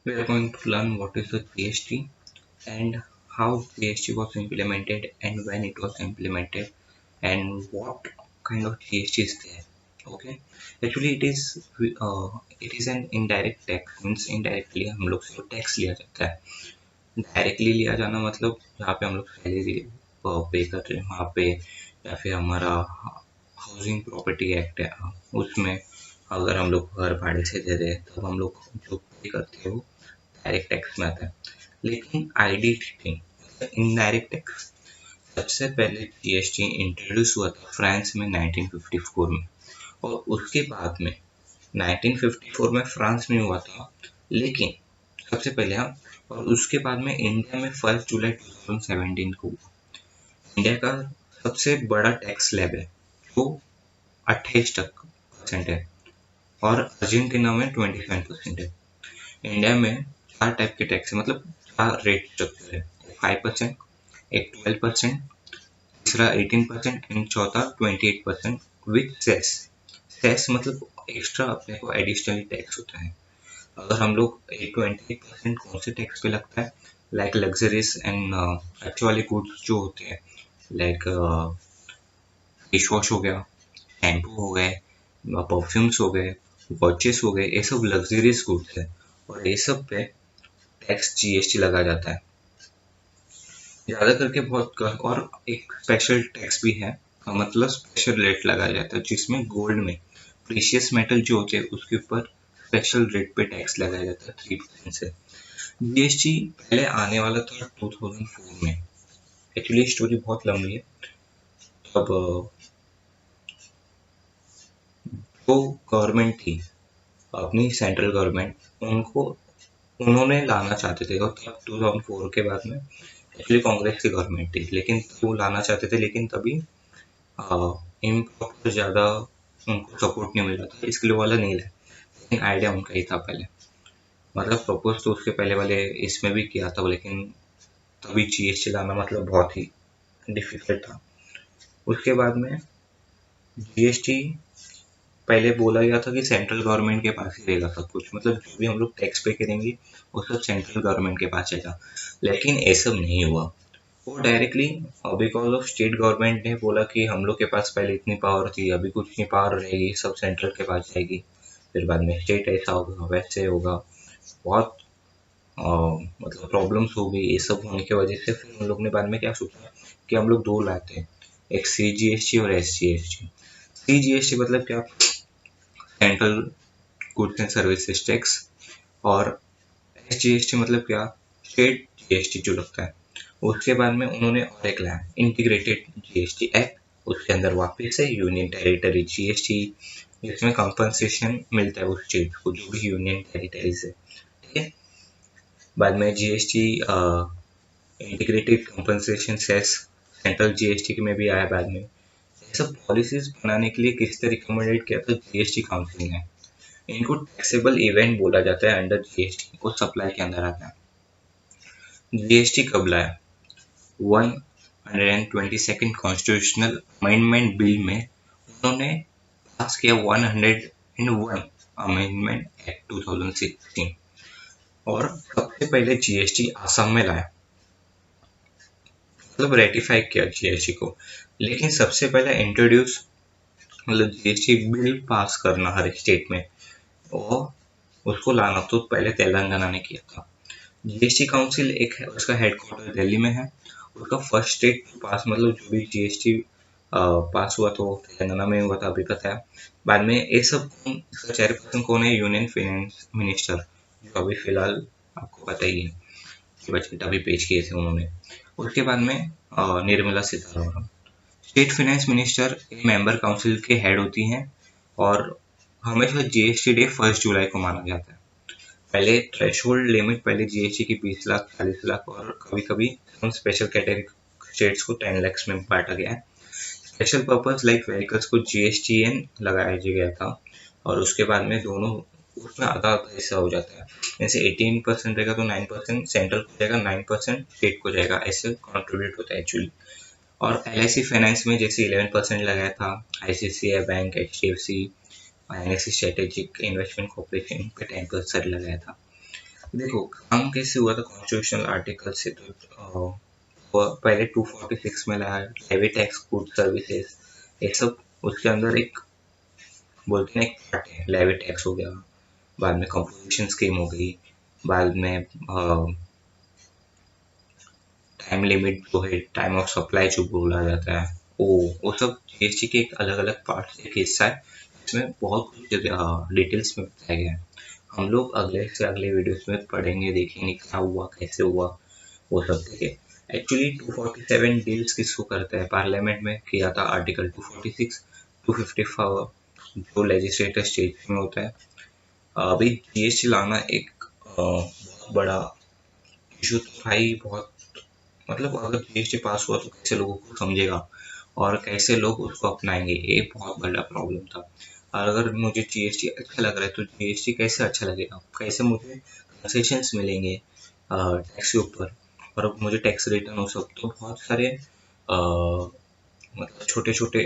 We are going to learn what is the GST and how GST was implemented and when it was implemented and what kind of GST is there. Okay, actually it is an indirect tax, means indirectly हम लोग से tax लिया जाता है. Directly लिया जाना मतलब जहाँ पे हम लोग सैलरी पे कर रहे हैं वहाँ पे, या फिर हमारा हाउसिंग प्रॉपर्टी एक्ट है उसमें अगर हम लोग घर भाड़े से दे रहे हैं तब हम लोग जो पे करते हैं वो डायरेक्ट टैक्स में आता है. लेकिन आईडीटी इनडायरेक्ट टैक्स, सबसे पहले जीएसटी इंट्रोड्यूस हुआ था फ्रांस में 1954 में, और उसके बाद में 1954 में फ्रांस में हुआ था, लेकिन सबसे पहले और उसके बाद में इंडिया में 1 जुलाई 2017 को हुआ. इंडिया का सबसे बड़ा टैक्स स्लैब है जो 28% है और अर्जेंटीना में 27% है. इंडिया में 4 टाइप के टैक्स है, मतलब 4 रेट स्ट्रक्चर है. 5%, एक 12%, तीसरा 18% एंड चौथा 28% विथ सेस. सेस मतलब एक्स्ट्रा अपने को एडिशनली टैक्स होता है. अगर हम लोग 28% कौन से टैक्स पे लगता है, लाइक लग्जरीज एंड अच्छे वाले गुड्स जो होते हैं, लाइक फेस वॉश हो गया, शैम्पू हो गए, परफ्यूम्स हो गए, वॉचेस हो गए, ये सब लग्जरीज गुड्स है और ये सब पे टैक्स जीएसटी लगा जाता है ज़्यादा करके बहुत. और एक स्पेशल टैक्स भी है, मतलब स्पेशल रेट लगाया जाता है जिसमें गोल्ड में प्रीशियस मेटल जो होते हैं उसके ऊपर स्पेशल रेट पे टैक्स लगाया जाता है 3% से. जीएसटी पहले आने वाला था 2004 में. एक्चुअली स्टोरी बहुत लंबी है. तब जो गवर्नमेंट थी अपनी सेंट्रल गवर्नमेंट, उन्होंने लाना चाहते थे, और तब 2004 के बाद में एक्चुअली कांग्रेस की गवर्नमेंट थी, लेकिन वो लाना चाहते थे, लेकिन तभी इम्प्रॉपर ज़्यादा उनको सपोर्ट नहीं मिला था, इसके लिए वाला नहीं लाया. लेकिन आइडिया उनका ही था पहले, मतलब प्रपोज तो उसके पहले वाले इसमें भी किया था, लेकिन तभी जीएसटी लाना मतलब बहुत ही डिफिकल्ट था. उसके बाद में जीएसटी पहले बोला गया था कि सेंट्रल गवर्नमेंट के पास ही रहेगा सब कुछ, मतलब जो भी हम लोग टैक्स पे करेंगे वो सब सेंट्रल गवर्नमेंट के पास जाएगा. लेकिन ऐसा नहीं हुआ. वो directly because of state government ने बोला कि हम लोग के पास पहले इतनी पावर थी, अभी कुछ नहीं पावर रहेगी, सब सेंट्रल के पास जाएगी. फिर बाद में स्टेट ऐसा होगा वैसे होगा, बहुत मतलब प्रॉब्लम्स होगी. ये सब होने की वजह से फिर हम लोग ने बाद में क्या सोचा कि हम लोग दो लाते हैं, एक सीजीएसटी और एसजीएसटी. सीजीएसटी मतलब क्या, central goods and services tax, और एसजीएसटी मतलब क्या, स्टेट जीएसटी जो लगता है. उसके बाद में उन्होंने और एक लाया इंटीग्रेटेड जीएसटी एक्ट, उसके अंदर वापस से यूनियन टेरिटरी जीएसटी, जिसमें कंपनसेशन मिलता है उस स्टेट को जो भी यूनियन टेरिटरी से. ठीक है. बाद में GST integrated compensation cess central GST में भी आया बाद में. ये सब पॉलिसीज बनाने के लिए किसने रिकमेंडेड किया था, जीएसटी काउंसिल ने. इनको टैक्सेबल इवेंट बोला जाता है अंडर जीएसटी, को सप्लाई के अंदर आता है. जीएसटी कब लाया, 122nd कॉन्स्टिट्यूशनल अमेंडमेंट बिल में उन्होंने पास किया 101 अमेंडमेंट एक्ट 2016, और सबसे पहले जीएसटी आसाम में लाया, मतलब रेटिफाई किया जीएसटी को. लेकिन सबसे पहले इंट्रोड्यूस मतलब जीएसटी बिल पास करना हर स्टेट में, और उसको लाना तो पहले तेलंगाना ने किया था. जीएसटी काउंसिल एक है, उसका हेडक्वार्टर दिल्ली में है. उसका फर्स्ट स्टेट पास मतलब जो भी जीएसटी पास हुआ तो तेलंगाना में हुआ था, अभी पता है. बाद में ये सब इसका चेयरपर्सन कौन है, यूनियन फाइनेंस मिनिस्टर, जो अभी फिलहाल आपको पता ही है कि बजट अभी पेश किए थे उन्होंने. उसके बाद में Nirmala Sitharaman. State finance minister member council के हेड होती हैं, और हमेशा जीएसटी डे 1 जुलाई को माना जाता है. पहले थ्रेशोल्ड लिमिट पहले जीएसटी की 20 लाख 40 लाख और कभी कभी हम स्पेशल कैटेगरी स्टेट्स को 10 लाख में बांटा गया है. स्पेशल पर्पज लाइक व्हीकल्स को जीएसटीएन लगाया गया था, और उसके बाद में दोनों उसमें आधा आधा हिस्सा हो जाता है. जैसे 18% रहेगा तो 9% सेंट्रल को जाएगा, 9% स्टेट को जाएगा, ऐसे कॉन्ट्रीब्यूट होता है एक्चुअली. और एलआईसी फाइनेंस में जैसे 11% लगाया था, ICICI bank, HDFC, INSC strategic investment corporation पे 10% लगाया था. देखो काम कैसे हुआ था कॉन्स्टिट्यूशनल आर्टिकल से, तो पहले 246 में लाया लेवी टैक्स, गुड सर्विसेज, ये सब उसके अंदर एक बोलते हैं एक पार्ट है। लेवी टैक्स हो गया, बाद में कंपोजिशन स्कीम हो गई, बाद में टाइम लिमिट जो है, टाइम ऑफ सप्लाई जो बोला जाता है, वो सब जीएसटी के एक अलग अलग पार्ट एक हिस्सा है। इसमें बहुत कुछ डिटेल्स में बताया गया है। हम लोग अगले से अगले वीडियोस में पढ़ेंगे, देखेंगे क्या हुआ, कैसे हुआ, वो सब। ठीक है। एक्चुअली 247 डील्स किसको करता है, पार्लियामेंट में किया था आर्टिकल 246, 254 जो लेजिस्लेटर स्टेज में होता है। अभी जीएसटी लाना एक बहुत बड़ा इशू तो था ही, बहुत मतलब अगर जीएसटी पास हुआ तो कैसे लोगों को समझेगा और कैसे लोग उसको अपनाएंगे, ये बहुत बड़ा प्रॉब्लम था। और अगर मुझे जीएसटी अच्छा लग रहा है तो जीएसटी कैसे अच्छा लगेगा, कैसे मुझे कंसेशंस मिलेंगे टैक्स के ऊपर, और मुझे टैक्स रिटर्न हो सब। तो बहुत सारे मतलब छोटे छोटे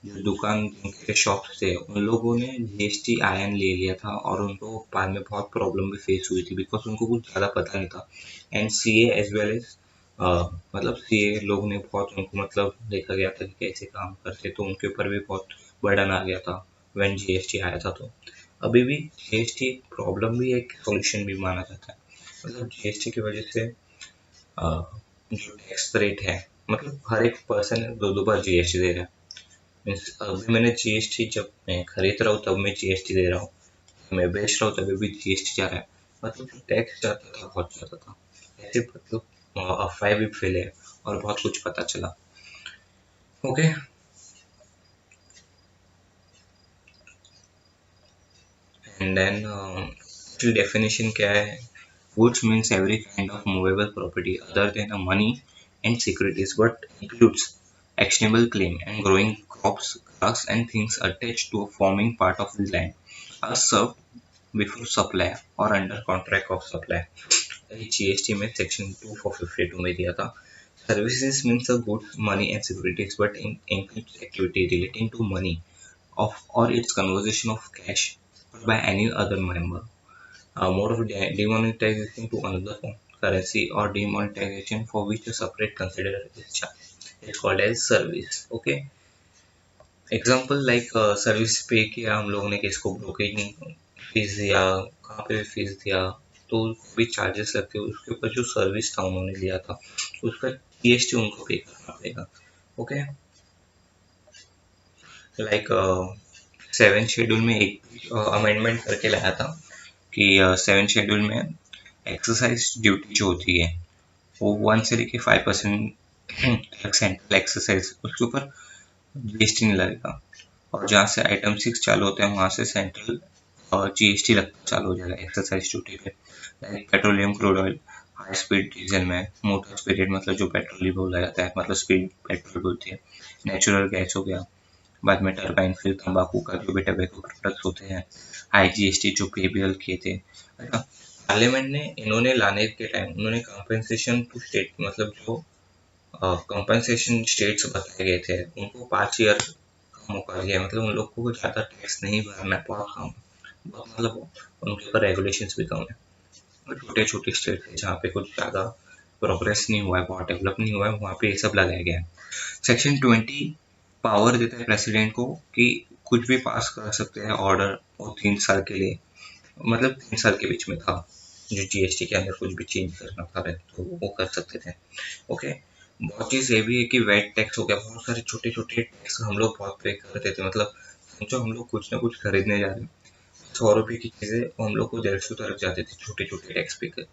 जो दुकान के शॉप्स थे उन लोगों ने जीएसटी आयन ले लिया था, और उनको बाद में बहुत प्रॉब्लम भी फेस हुई थी, बिकॉज उनको कुछ ज़्यादा पता नहीं था। And CA as well as मतलब सीए लोग ने बहुत उनको मतलब देखा गया था कि कैसे काम करते, तो उनके ऊपर भी बहुत बर्डन आ गया था व्हेन जीएसटी आया था। तो अभी भी जीएसटी प्रॉब्लम भी एक सॉल्यूशन भी माना जाता है। मतलब जीएसटी की वजह से जो टैक्स रेट है, मतलब हर एक पर्सन दो दो बार जीएसटी दे रहा है। मीन्स अभी मैंने जीएसटी, जब मैं खरीद रहा हूँ तब मैं जीएसटी दे रहा हूँ, मैं बेच रहा हूँ तभी भी जीएसटी जा रहा है। मतलब जो टैक्स जाता था बहुत जाता था, ऐसे मतलब अफवाह भी फैले और बहुत कुछ पता चला। ओके। एंड देन डेफिनेशन क्या है, goods means every kind of movable property other than a money and securities, but includes actionable claim and growing crops, grass and things attached to a forming part of the land are served before supply or under contract of supply। GST में section 2452 में दिया था। Services means a goods, money and securities, but includes activity relating to money of or its conversion of cash by any other member, mode of demonetization to another currency or demonetization for which a separate consideration is charged is called as service। okay। Example like service पे किया हम लोगों ने, किसको broking fees दिया, कहाँ पे fees दिया, तो भी चार्जेस लगते हैं उसके ऊपर। जो सर्विस था उन्होंने लिया था उसका जीएसटी उनको पे करना पड़ेगा। ओके। लाइक 7 शेड्यूल में एक अमेंडमेंट करके लाया था कि 7 शेड्यूल में एक्सरसाइज ड्यूटी जो होती है वो 1 से लेके 5% सेंट्रल एक्सरसाइज उसके ऊपर जीएसटी नहीं लगेगा, और जहाँ से आइटम 6 चालू होते हैं वहाँ से सेंट्रल और जीएसटी लगना चालू हो जाएगा एक्सरसाइज ड्यूटी पे। Like petroleum crude oil, high speed diesel में, मोटर स्पिरिट मतलब जो पेट्रोल ही बोला जाता है, मतलब स्पीड पेट्रोल बोलती है, नेचुरल गैस हो गया, बाद में टर्बाइन, फिर तंबाकू का जो भी टबैको प्रोडक्ट्स होते हैं, हाई जीएसटी जो पेबीएल किए थे। पार्लियामेंट ने इन्होंने लाने के टाइम उन्होंने कंपनसेशन टू स्टेट, मतलब जो कंपनसेशन स्टेट्स बताए गए थे उनको 5 ईयर का मौका दिया, मतलब उन लोग को ज़्यादा टैक्स नहीं भरना है, बहुत कम, बहुत मतलब उनके ऊपर रेगुलेशंस भी कम है। छोटे छोटे स्टेट है जहाँ पे कुछ ज़्यादा प्रोग्रेस नहीं हुआ है, बहुत डेवलप नहीं हुआ है, वहाँ पे ये सब लगाया गया है। सेक्शन 20 पावर देता है प्रेसिडेंट को कि कुछ भी पास कर सकते हैं ऑर्डर, और 3 साल के लिए, मतलब 3 साल के बीच में था, जो जीएसटी के अंदर कुछ भी चेंज करना था तो वो कर सकते थे। ओके। बहुत चीज़ ये भी है कि वैट टैक्स हो गया, बहुत सारे छोटे छोटे टैक्स हम लोग बहुत पे करते थे। मतलब समझो हम लोग कुछ ना कुछ खरीदने जा रहे हैं, 100 रुपये की चीज़ें हम लोग को 150 तक जाते थे, छोटे छोटे टैक्स पे कर,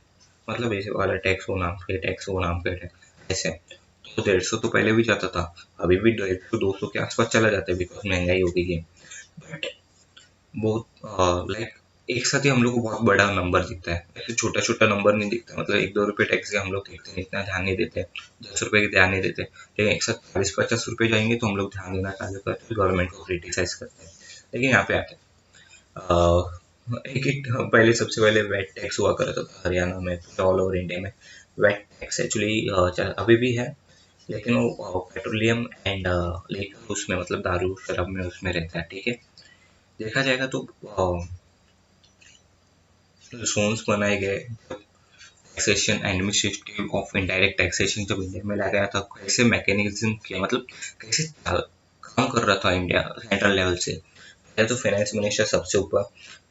मतलब ऐसे वाला टैक्स, वो नाम के टैक्स, वो नाम के टैक्स, ऐसे। तो 150 तो पहले भी जाता था, अभी भी 150-200 के आसपास चला जाता है, बिकॉज महंगाई हो गई है। बट बहुत लाइक एक साथ ही हम लोग को बहुत बड़ा नंबर दिखता है, ऐसे छोटा छोटा नंबर नहीं दिखता। मतलब 1-2 रुपये टैक्स हम लोग देखते हैं, इतना ध्यान नहीं देते, 10 रुपये की ध्यान नहीं देते, लेकिन एक साथ 40-50 रुपये जाएंगे तो हम लोग ध्यान देना चालू करते हैं, गवर्नमेंट को क्रिटिसाइज करते हैं। लेकिन यहाँ पे आते हैं एक एक पहले सबसे पहले वेट टैक्स हुआ करता था हरियाणा में, ऑल ओवर इंडिया में वेट टैक्स एक्चुअली अभी भी है, लेकिन वो पेट्रोलियम एंड लीकर उसमें, मतलब दारू शराब में उसमें रहता है। ठीक है। देखा जाएगा तो जोन्स बनाए गए, taxation administrative of indirect taxation जब इंडिया में लाया गया था, कैसे मैकेनिज्म किया, मतलब कैसे काम कर रहा था इंडिया सेंट्रल लेवल से। पहले तो फाइनेंस मिनिस्टर सबसे ऊपर,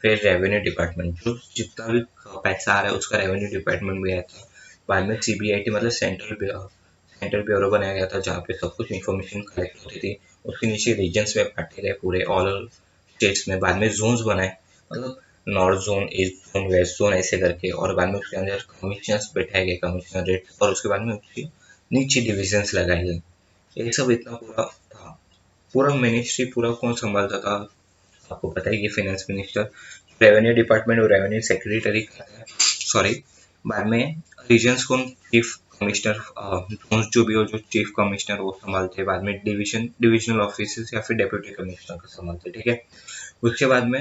फिर रेवेन्यू डिपार्टमेंट, जो जितना भी पैसा आ रहा है उसका रेवेन्यू डिपार्टमेंट भी आया था। बाद में सीबीआईटी मतलब सेंट्रल ब्यूरो बनाया गया था, जहाँ पे सब कुछ इन्फॉर्मेशन कलेक्ट होती थी। उसके नीचे रीजन्स में बांटे गए पूरे ऑल स्टेट्स में। बाद में जोन्स बनाए, मतलब north zone, east zone, west zone ऐसे करके, और बाद में उसके अंदर कमिश्नर्स बैठाए गए, कमिश्नरेट, और उसके बाद में उसकी नीचे डिविजन्स लगाए गए। ये सब इतना पूरा था। पूरा मिनिस्ट्री पूरा कौन संभालता था आपको पता ही है, फाइनेंस मिनिस्टर। रेवेन्यू डिपार्टमेंट और रेवेन्यू सेक्रेटरी, सॉरी, बाद में रीजन्स को चीफ कमिश्नर, जो भी हो, जो चीफ कमिश्नर वो संभालते हैं। बाद में डिविजनल ऑफिसर्स या फिर डेप्यूटी कमिश्नर का संभालते, ठीक है। उसके बाद में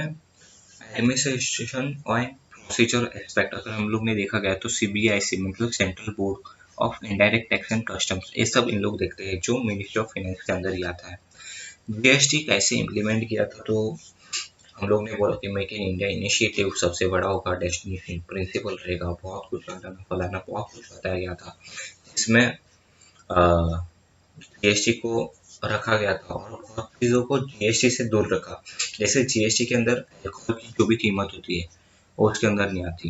एडमिनिस्ट्रेशन और प्रोसीजर एस्पेक्ट अगर हम लोग ने देखा गया तो सीबीआईसी मतलब central board of indirect tax and customs, ये सब इन लोग देखते हैं, जो मिनिस्ट्री ऑफ फाइनेंस के अंदर ही आता है। जीएसटी कैसे इम्प्लीमेंट किया था, तो हम लोग ने बोला कि मेक इन इंडिया इनिशिएटिव सबसे बड़ा होगा, डेस्टिनेशन प्रिंसिपल रहेगा, बहुत कुछ बताना फलाना, बहुत कुछ बताया गया था। इसमें जीएसटी को रखा गया था और बहुत चीज़ों को जीएसटी से दूर रखा। जैसे जीएसटी के अंदर अल्कोहल की जो भी कीमत होती है वो उसके अंदर नहीं आती।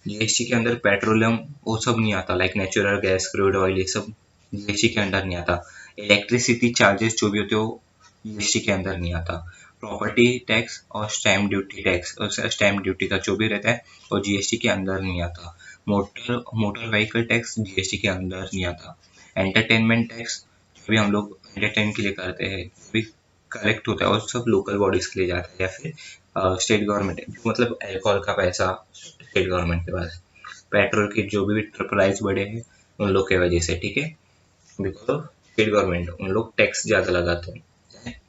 जीएसटी के अंदर पेट्रोलियम वो सब नहीं आता, like natural gas, crude oil, ये सब जीएसटी के अंदर नहीं आता। इलेक्ट्रिसिटी चार्जेस जो भी होते हो जीएसटी के अंदर नहीं आता। प्रॉपर्टी टैक्स और stamp duty tax, stamp duty का जो भी रहता है वो जीएसटी के अंदर नहीं आता। मोटर व्हीकल टैक्स जीएसटी के अंदर नहीं आता। एंटरटेनमेंट टैक्स जो भी हम लोग एंटरटेन के लिए करते हैं, जो भी कलेक्ट होता है और सब लोकल बॉडीज के लिए जाता है, या फिर स्टेट गवर्नमेंट, मतलब अल्कोहल का पैसा स्टेट गवर्नमेंट के पास। पेट्रोल के जो भी प्राइस बढ़े हैं उन लोग के वजह से, ठीक है, बिकॉज ऑफ स्टेट गवर्नमेंट, उन लोग टैक्स ज्यादा लगाते हैं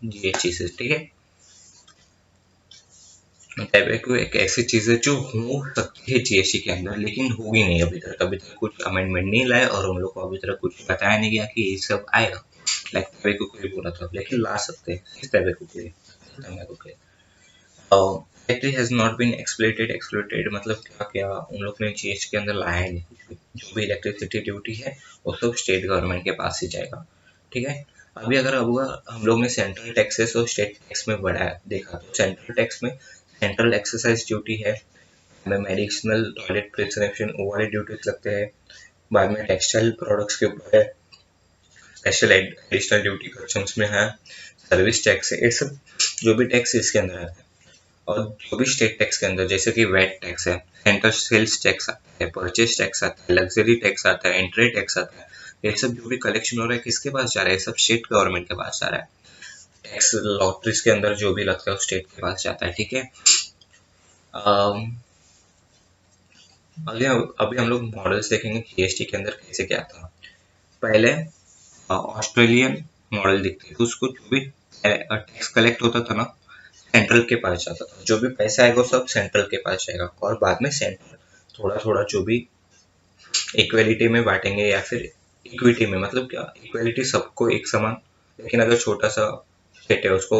जीएसटी से, ठीक है। टैबेको एक ऐसी चीज है जो हो सकती है जीएसटी के अंदर, लेकिन होगी नहीं अभी तक कुछ अमेंडमेंट नहीं लाए, और उन लोग को अभी तक कुछ बताया नहीं गया कि ये सब आएगा। लाइक टैबेको को भी बोला था, लेकिन ला सकते हैं टैबेको के लिए, तंबाकू के लिए। Factory has not been exploited मतलब क्या क्या उन लोग ने जीएसटी के अंदर लाया नहीं कुछ भी। जो भी इलेक्ट्रिसिटी ड्यूटी है वो सब स्टेट गवर्नमेंट के पास ही जाएगा, ठीक है। अभी अगर अब हम लोग ने सेंट्रल टैक्सेस और स्टेट टैक्स में बढ़ाया देखा, तो सेंट्रल टैक्स में सेंट्रल एक्सरसाइज ड्यूटी है, हमें मेडिसिनल टॉयलेट प्रिस्क्रिप्शन वो वाले ड्यूटीज लगते हैं। बाद में टेक्सटाइल प्रोडक्ट्स के ऊपर है स्पेशल एडिशनल ड्यूटी, कस्टम्स में है, सर्विस टैक्स है, ये सब जो भी टैक्स इसके अंदर आते हैं। और जो भी स्टेट टैक्स के अंदर, जैसे कि वेट टैक्स है, सेंटर सेल्स टैक्स आता है, परचेज टैक्स आता है, लग्जरी टैक्स आता है, एंट्री टैक्स आता है, ये सब जो भी कलेक्शन हो रहा है किसके पास जा रहा है, सब स्टेट गवर्नमेंट के पास जा रहा है। टैक्स लॉटरीज के अंदर जो भी लगता है स्टेट के पास जाता है, ठीक है। अभी अभी हम लोग मॉडल्स देखेंगे जीएसटी के अंदर कैसे क्या था। पहले ऑस्ट्रेलियन मॉडल दिखती है, तो उसको जो भी टैक्स कलेक्ट होता था ना सेंट्रल के पास जाता था, जो भी पैसा आएगा सब सेंट्रल के पास जाएगा, और बाद में सेंट्रल थोड़ा थोड़ा जो भी इक्वलिटी में बांटेंगे, या फिर इक्विटी में, मतलब क्या इक्वलिटी सबको एक समान, लेकिन अगर छोटा सा स्टेट है उसको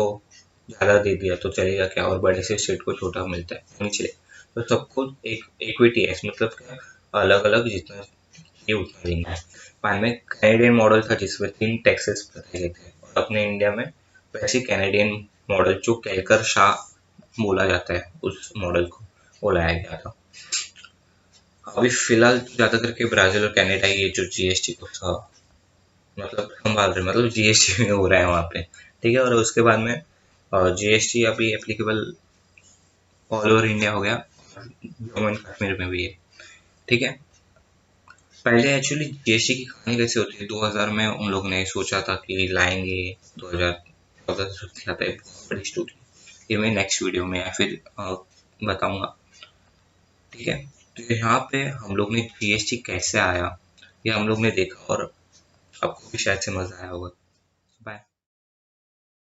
ज्यादा दे दिया तो चलेगा क्या, और बड़े से स्टेट को छोटा मिलता है नहीं चले, तो सबको एक इक्विटी है, मतलब क्या अलग अलग जितना ये उतना देना है। बाद में कैनेडियन मॉडल था जिसमें 3 टैक्सेस बताए गए थे, और अपने इंडिया में वैसे कैनेडियन मॉडल जो कैलकर शाह बोला जाता है उस मॉडल को वो लाया गया था। अभी फिलहाल ज्यादा करके ब्राजील और कनाडा ये जो जीएसटी को मतलब संभाल रहे, मतलब जीएसटी में हो रहा है वहाँ पे, ठीक है। और उसके बाद में जीएसटी अभी एप्लीकेबल ऑल ओवर इंडिया हो गया, जम्मू एंड कश्मीर में भी है, ठीक है। पहले एक्चुअली जीएसटी की कहानी कैसे होती है, 2000 में उन लोग ने सोचा था कि लाएंगे, 2014 से आता है, बड़ी स्टोरी, ये मैं नेक्स्ट वीडियो में या फिर बताऊंगा, ठीक है। तो यहाँ पे हम लोग ने जीएसटी कैसे आया ये हम लोग ने देखा, और आपको भी शायद से मजा आया होगा।